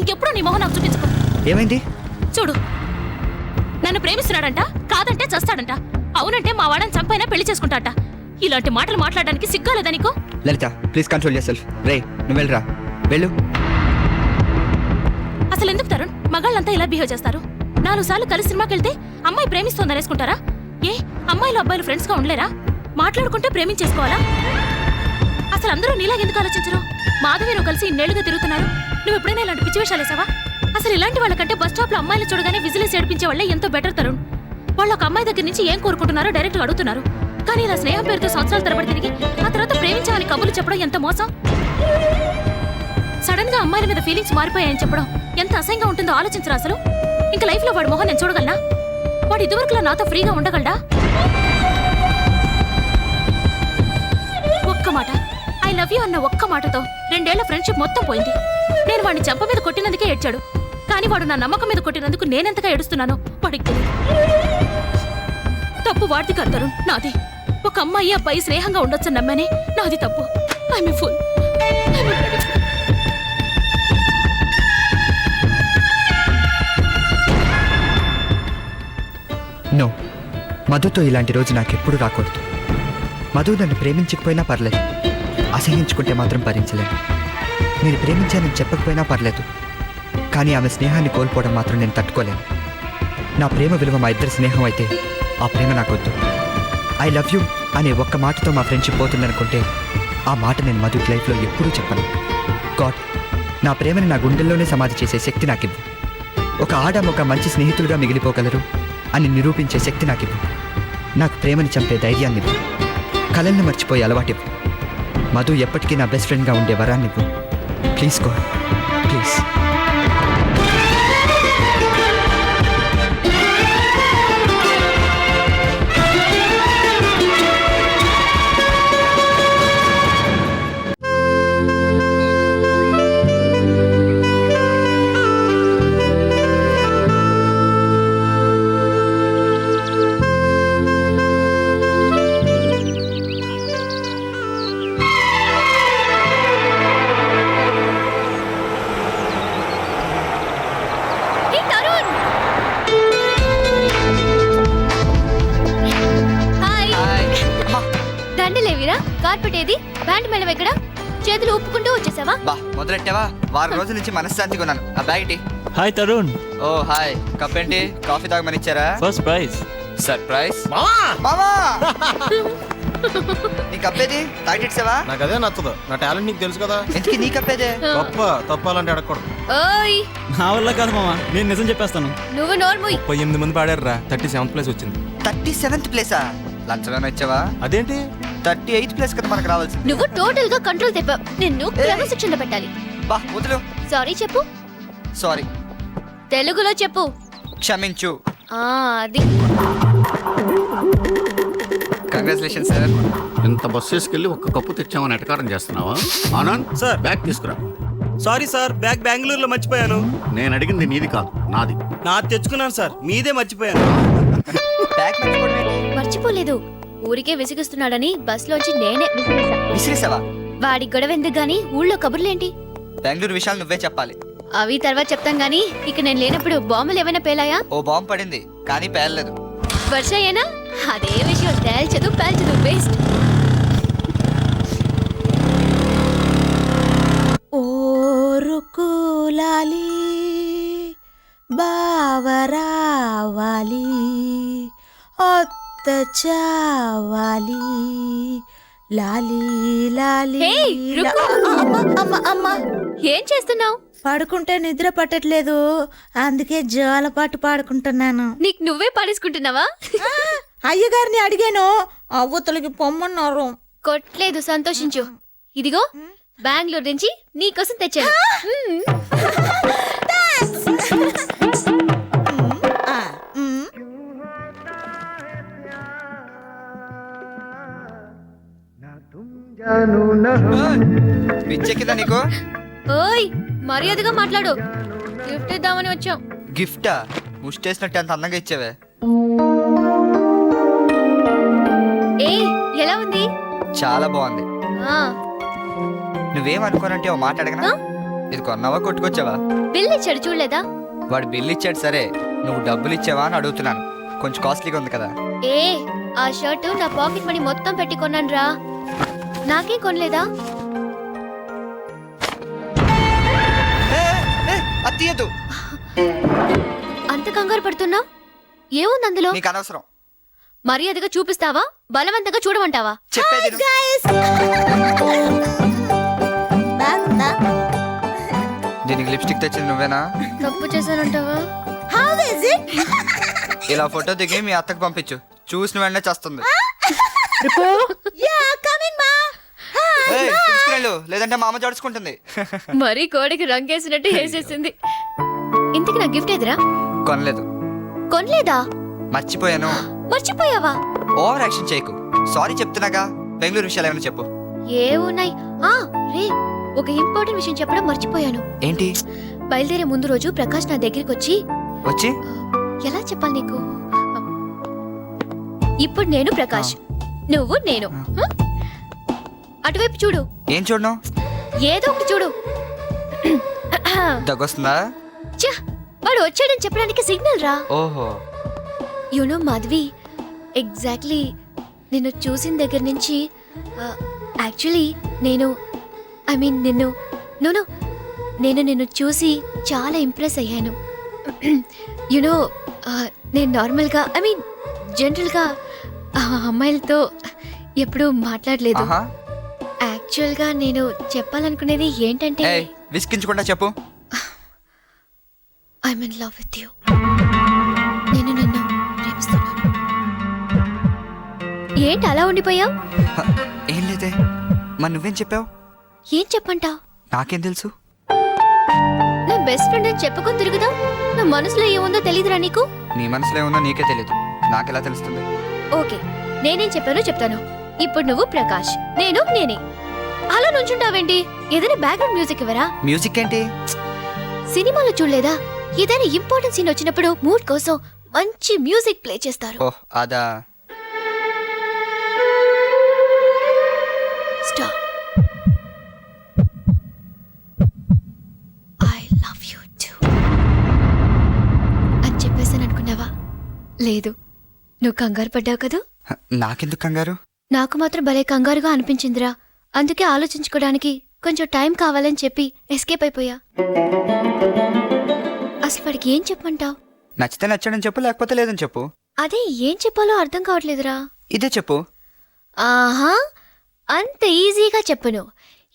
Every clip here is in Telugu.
ఇంకెప్పుడు నీ మొహం నాకు చూపించుకో. ఏమైంది? చూడు, నన్ను ప్రేమిస్తున్నాడంట, కాదంటే చస్తాడంట, అవునంటే మా వాడని చంపైనా పెళ్లి చేసుకుంటాట. ఇలాంటి మాటలు మాట్లాడడానికి సిగ్గాలేదా నీకు? లలిత ప్లీజ్ కంట్రోల్ యువర్ సెల్ఫ్. రే నువ్వు వెళ్ళరా, వెళ్ళు. అసలు ఎందుకు తరుణ్ మగాళ్ళంతా ఇలా బిహేవ్ చేస్తారు? 4 సార్లు కలిసి సినిమాకి వెళ్తే అమ్మాయి ప్రేమిస్తోందని వేసుకుంటారా? ఏ అమ్మాయిలు అబ్బాయిలు ఫ్రెండ్స్ గా ఉండలేరా? మాట్లాడుకుంటే ప్రేమించేసుకోవాలా? అసలు అందరూ నీలాగెందుకు ఆలోచించరు? మాధవి నువ్వు కలిసి ఇన్నేళ్లుగా తిరుగుతున్నారు. నువ్వు ఎప్పుడైనా ఇలాంటి పిచ్చి వేషాలు వేసావా? అసలు ఇలాంటి వాళ్ళకంటే బస్ స్టాప్ లో అమ్మాయిలు చూడగానే విజిలేసి ఏడిపించే వాళ్ళే ఎంతో బెటర్ తరుణ్. వాళ్ళు ఒక అమ్మాయి దగ్గర నుంచి ఏం కోరుకుంటున్నారో డైరెక్ట్ గా అడుగుతున్నారు. కానీ ఇలా స్నేహం పేరుతో సంవత్సరాల తరబడి తిరిగి ఆ తర్వాత ప్రేమించామని కబుర్లు చెప్పడం ఎంత మోసం. సడన్ గా అమ్మాయిల మీద ఫీలింగ్స్ మారిపోయాయని చెప్పడం ఎంత అసహ్యంగా ఉంటుందో ఆలోచించరా అసలు. ఇంకా లైఫ్ లో వాడి మొహం నేను చూడగలనా? వాడు ఇదివరకులా నాతో ఫ్రీగా ఉండగలడా? ఒక్క మాట ఐ లవ్ యూ అన్న ఒక్క మాటతో 2 ఏళ్ల ఫ్రెండ్షిప్ మొత్తం పోయింది. నేను వాడిని చెంప మీద కొట్టినందుకే ఏడ్చాడు, కానీ వాడు నా నమ్మకం మీద కొట్టినందుకు నేనెంతగా ఏడుస్తున్నానో వాడికి తెలియదు. తప్పు వాడిది కాదు తరుణ్, నాది. ఒక అమ్మాయి అబ్బాయి స్నేహంగా ఉండొచ్చని నమ్మనే నాది తప్పు. I'm a pool. నో, మధుతో ఇలాంటి రోజు నాకెప్పుడు రాకూడదు. మధు నన్ను ప్రేమించకపోయినా పర్లేదు, అసహించుకుంటే మాత్రం భరించలేను. నేను ప్రేమించానని చెప్పకపోయినా పర్లేదు, కానీ ఆమె స్నేహాన్ని కోల్పోవడం మాత్రం నేను తట్టుకోలేను. నా ప్రేమ విలువ మా ఇద్దరి స్నేహం అయితే ఆ ప్రేమ నాకొద్దు. ఐ లవ్ యూ అనే ఒక్క మాటతో మా ఫ్రెండ్షిప్ పోతుందనుకుంటే ఆ మాట నేను మధు లైఫ్లో ఎప్పుడూ చెప్పను. గాడ్, నా ప్రేమని నా గుండెల్లోనే సమాధి చేసే శక్తి నాకివ్వు. ఒక ఒక మంచి స్నేహితులుగా మిగిలిపోగలరు అని నిరూపించే శక్తి నాకివ్వు. నాకు ప్రేమని చంపే ధైర్యాన్నివ్వు. కలల్ని మర్చిపోయే అలవాటివ్వు. మధు ఎప్పటికీ నా బెస్ట్ ఫ్రెండ్గా ఉండే వరాన్నివ్వు. Please God, please. కార్పెటేది బ్యాండ్ మేళం ఎక్కడ? చేతులు ఊపుకుంటూ వచ్చేసావా? బా మొదలెట్టావా? వారం రోజుల నుంచి మనశ్శాంతిగా ఉన్నాను. ఆ బ్యాగ్ ఏంటి? హాయ్ తరుణ్. ఓ హాయ్. కప్ ఏంటి? కాఫీ తాగమని ఇచ్చారా? First prize. సర్ప్రైజ్ మామా. నీ కప్పేది? తాగిట్సావా? నాకు అదే నచ్చదు. నా టాలెంట్ నీకు తెలుసు కదా. ఎందుకు నీ కప్పేదే? తప్పాలంటే అడగకూడదు. ఓయ్ నా వల్ల కాదు మామా, నేను నిజం చెప్పేస్తాను. నువ్వు నోర్ముయ్. 38 మంది పాడారా, 37th ప్లేస్ వచ్చింది. 37th ప్లేసా? లంచలోనే ఇచ్చావా? అదేంటి 38th ప్లేస్ కదా మనకు రావాల్సింది. నువ్వు టోటల్ గా కంట్రోల్ తెప్పావు. నిన్ను క్రమశిక్షణ పెట్టాలి. బా వదులు. సారీ చెప్పు. సారీ. తెలుగులో చెప్పు. క్షమించు. అది. Congratulation sir. ఇంత బస్ చేసుకెళ్ళి ఒక్క కప్పు తెచ్చామని ఎటకారం చేస్తున్నావా? ఆనంద్ సార్ బ్యాగ్ తీసుకురా. సారీ సార్, బ్యాగ్ బెంగళూరులో మర్చిపోయాను. నేను అడిగింది నీది కాదు, నాది. నాది తెచ్చుకున్నాను సార్, మీదే మర్చిపోయాను. బ్యాగ్ మర్చిపోలేదు, ఊరికే విసిగిస్తున్నాడని బస్ లోంచి నేనే విసిరేసావా? వాడి గొడవ ఎందుకు గానీ ఊళ్ళో కబుర్లేంటి? బెంగళూరు విషయాలు నువ్వే చెప్పాలి. అవి తర్వాత చెప్తాం గానీ ఇక నేను లేనప్పుడు బాంబులు ఏమైనా పేలాయా? ఓ బాంబు పడింది కానీ పేలలేదు. వర్ష అయ్యేనా? అదే విషయం. తేల్చదు పేల్చదు, వేస్ట్. ఓరుకులాలి బావరావాలి చావాలి లాలి లాలి. అమ్మా ఏం చేస్తున్నావు? పడుకుంటే నిద్ర పట్టట్లేదు, అందుకే జోలపాటు పాడుకుంటున్నాను. నీకు నువ్వే పాడేసుకుంటున్నావా? అయ్యగారిని అడిగాను, అవ్వతలకి పొమ్మన్నారు. కొట్లేదు, సంతోషించు. ఇదిగో బెంగళూరు నుంచి నీకోసం తెచ్చాను. పిచ్చెక్కిందా నీకు? ఓయ్ మర్యాదగా మాట్లాడు. గిఫ్ట్ ఇద్దామని వచ్చాం. గిఫ్టా? ముష్టేసినట్టు అంత అందంగా ఇచ్చావే. ఏ ఎలా ఉంది? చాలా బాగుంది. ఆ నువ్వేమనుకోనంటే ఓ మాట అడగనా? ఇది కొన్నావా కొట్టుకొచ్చావా? బిల్ ఇచ్చాడు చూడలేదా? వాడు బిల్ ఇచ్చాడు సరే, నువ్వు డబ్బులు ఇచ్చావా అని అడుగుతున్నాను. కొంచెం కాస్ట్లీగా ఉంది కదా. ఏ ఆ షర్టు నా పాకెట్ మనీ మొత్తం పెట్టి కొన్నాను రా. నాకేం కొనలేదా? అది తీయద్దు, అంత కంగారు పడుతున్నావు? ఏముంది అందులో? నీకు అనవసరం. మర్యాదగా చూపిస్తావా, బలవంతంగా చూడమంటావా? చెప్పేది విను. బాగుందా? దీనికి లిప్స్టిక్ తెచ్చింది నువ్వేనా? తప్పు చేశానంటావా? How is it? ఇలా ఫోటో దిగి మీ అత్తకు పంపించు, చూసిన వెంటనే చేస్తుంది. Yeah, coming, ma. తీసుకురెళ్ళు, లేదంటే మా అమ్మ జడుచుకుంటుంది. మరీ కోడికి రంగేసినట్టు వేసేసింది. ఇంతకి నా గిఫ్ట్ ఎదురా? కొనలేదు. కొనలేదా? మర్చిపోయాను. మర్చిపోయావా? ఓవర్ యాక్షన్ చేయకు. సారీ చెప్తున్నాగా. బెంగళూరు విషయాలు ఏమైనా చెప్పు. ఏమున్నాయి? రే ఒక ఇంపార్టెంట్ విషయం చెప్పడం మర్చిపోయాను. ఏంటి? బయలుదేరే ముందు రోజు ప్రకాష్ నా దగ్గరికి వచ్చి వచ్చి ఎలా చెప్పాలి నీకు? ఇప్పుడు నేను ప్రకాష్, నువ్వు నేను. అటువైపు చూడు. ఏం చూడను? ఏదో ఒకటి చూడు. దగ్గొస్తుందా? ఛ, వాడు వచ్చాడని చెప్పడానికి సిగ్నల్ రా. ఓహో. యునో మాధవి, ఎగ్జాక్ట్లీ నిన్ను చూసిన దగ్గర నుంచి యాక్చువల్లీ నేను నిన్ను చూసి చాలా ఇంప్రెస్ అయ్యాను. యునో నేను నార్మల్గా జనరల్గా అమ్మాయిలతో ఎప్పుడూ మాట్లాడలేదు. ఆహా. యాక్చువల్గా నేను చెప్పాలనుకునేది ఏంటంటే ఏయ్, విసిగించకుండా చెప్పు. I'm in love with you. నేను నిన్ను ప్రేమిస్తున్నాను. ఏంటి అలా ఉండిపోయావు? హ, ఏం లేదే. మరి నువ్వేం చెప్పావు? ఏం చెప్పంటావు? నాకేం తెలుసు? నా బెస్ట్ ఫ్రెండ్ అని చెప్పుకొని తిరుగుదాం. నా మనసులో ఏముందో తెలియదురా నీకు? నీ మనసులో ఏముందో నీకే తెలీదు, నాకెలా తెలుస్తుంది? ఓకే, నేనేం చెప్పానో చెప్తాను. ఇప్పుడు నువ్వు ప్రకాష్, నేను నేనే. అలా నుంచుంటావేంటి? ఏదైనా బ్యాక్గ్రౌండ్ మ్యూజిక్ ఇవ్వరా? మ్యూజిక్ ఏంటి? సినిమాలో చూడలేదా? ఏదైనా ఇంపార్టెంట్ సీన్ వచ్చినప్పుడు మూడ్ కోసం మంచి మ్యూజిక్ ప్లే చేస్తారు. ఓహ్ అదా. Stop. I love you two అని చెప్పేసాను అనుకున్నావా? లేదు, నువ్వు కంగారు పడ్డావు కదా. హ, నాకెందుకు కంగారు? నాకు మాత్రం భలే కంగారుగా అనిపించిందిరా. అందుకే ఆలోచించుకోవడానికి కొంచెం టైం కావాలని చెప్పి ఎస్కేప్ అయిపోయా. అసలు వాడికి ఏం చెప్పమంటావు? నచ్చితే నచ్చాడని చెప్పు, లేకపోతే లేదని చెప్పు. అదే ఏం చెప్పాలో అర్థం కావట్లేదురా. ఇదే చెప్పు. ఆహా, అంత ఈజీగా చెప్పను.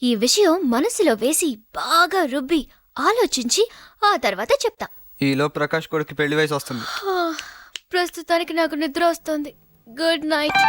ఈ విషయం మనసులో వేసి బాగా రుబ్బి ఆలోచించి ఆ తర్వాత చెప్తా. ఈలో ప్రకాష్ కొడుకు పెళ్లి వయసు వస్తుంది. ప్రస్తుతానికి నాకు నిద్ర వస్తుంది. Good night.